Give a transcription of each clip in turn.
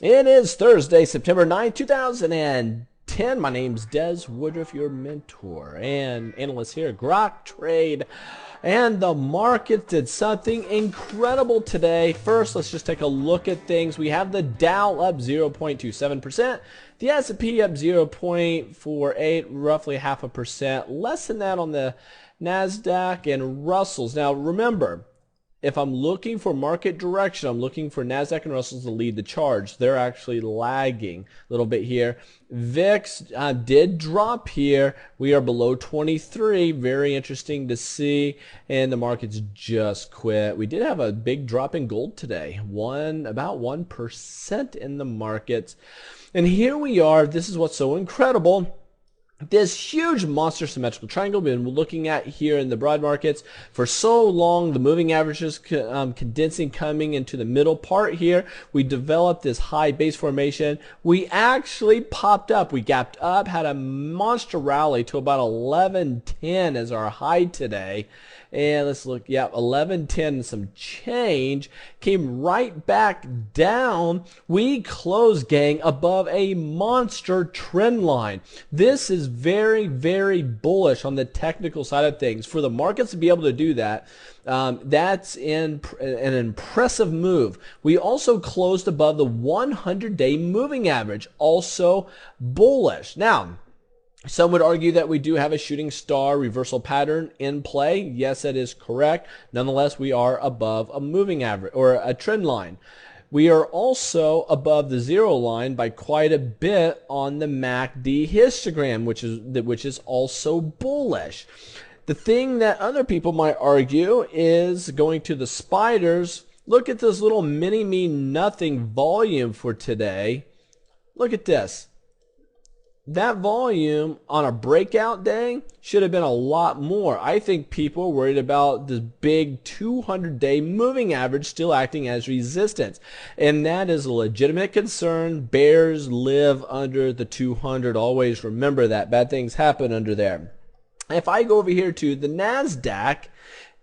It is Thursday, September 9th, 2010. My name's Des Woodruff, your mentor and analyst here at Grok Trade. And the market did something incredible today. First, let's just take a look at things. We have the Dow up 0.27%, the S&P up 0.48, roughly 0.5%, less than that on the Nasdaq and Russells. Now remember, if I'm looking for market direction, I'm looking for Nasdaq and Russell's to lead the charge. They're actually lagging a little bit here. VIX did drop here. We are below 23. Very interesting to see. And the markets just quit. We did have a big drop in gold today. About 1% in the markets. And here we are. This is what's so incredible. This huge monster symmetrical triangle we've been looking at here in the broad markets for so long. The moving averages condensing, coming into the middle part here. We developed this high base formation. We actually popped up. We gapped up, had a monster rally to about 1110 as our high today. And let's look, yeah, 1110 and some change. Came right back down. We closed, gang, above a monster trend line. This is very, very bullish on the technical side of things. For the markets to be able to do that, that's an impressive move. We also closed above the 100-day moving average, also bullish. Now, some would argue that we do have a shooting star reversal pattern in play. Yes, that is correct. Nonetheless, we are above a moving average or a trend line. We are also above the zero line by quite a bit on the MACD histogram, which is also bullish. The thing that other people might argue is going to the spiders. Look at this little mini me nothing volume for today. Look at this. That volume on a breakout day should have been a lot more. I think people are worried about this big 200-day moving average still acting as resistance. And that is a legitimate concern. Bears live under the 200. Always remember that. Bad things happen under there. If I go over here to the Nasdaq,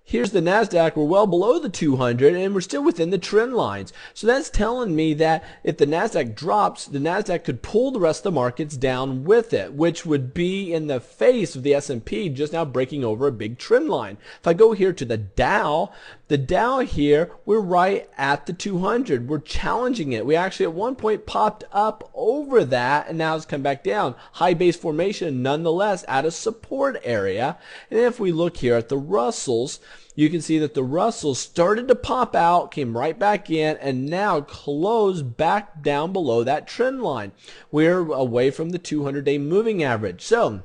here's the Nasdaq. We're well below the 200 and we're still within the trend lines. So that's telling me that if the Nasdaq drops, the Nasdaq could pull the rest of the markets down with it, which would be in the face of the S&P just now breaking over a big trend line. If I go here to the Dow here, we're right at the 200. We're challenging it. We actually at one point popped up over that and now it's come back down. High base formation nonetheless at a support area. And if we look here at the Russells, you can see that the Russell started to pop out, came right back in, and now closed back down below that trend line. We're away from the 200-day moving average. So,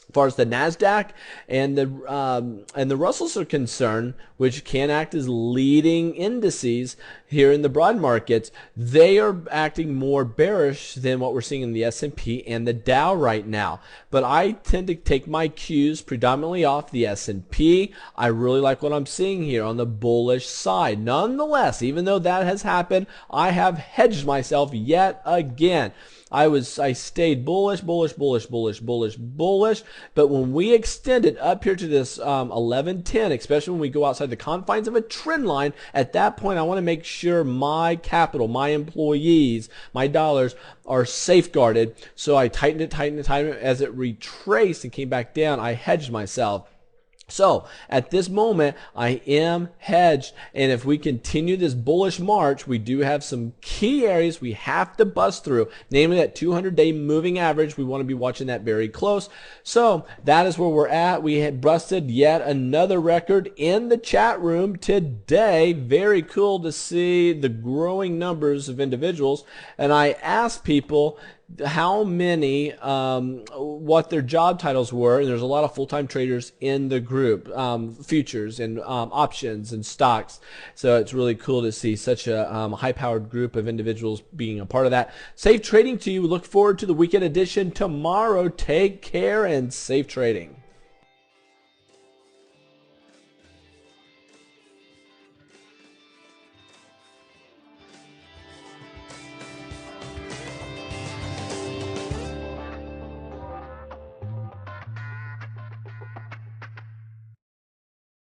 as far as the Nasdaq and the Russells are concerned, which can act as leading indices here in the broad markets, they are acting more bearish than what we're seeing in the S&P and the Dow right now. But I tend to take my cues predominantly off the S&P. I really like what I'm seeing here on the bullish side. Nonetheless, even though that has happened, I have hedged myself yet again. I stayed bullish, but when we extended up here to this 1110, especially when we go outside the confines of a trend line, at that point I want to make sure my capital, my employees, my dollars are safeguarded. So I tightened it as it retraced and came back down. I hedged myself. So at this moment, I am hedged, and if we continue this bullish march, we do have some key areas we have to bust through, namely that 200-day moving average. We want to be watching that very close. So that is where we're at. We had busted yet another record in the chat room today. Very cool to see the growing numbers of individuals, and I asked people how many, what their job titles were, and there's a lot of full-time traders in the group, futures and options and stocks. So it's really cool to see such a high-powered group of individuals being a part of that. Safe trading to you. Look forward to the weekend edition tomorrow. Take care and safe trading.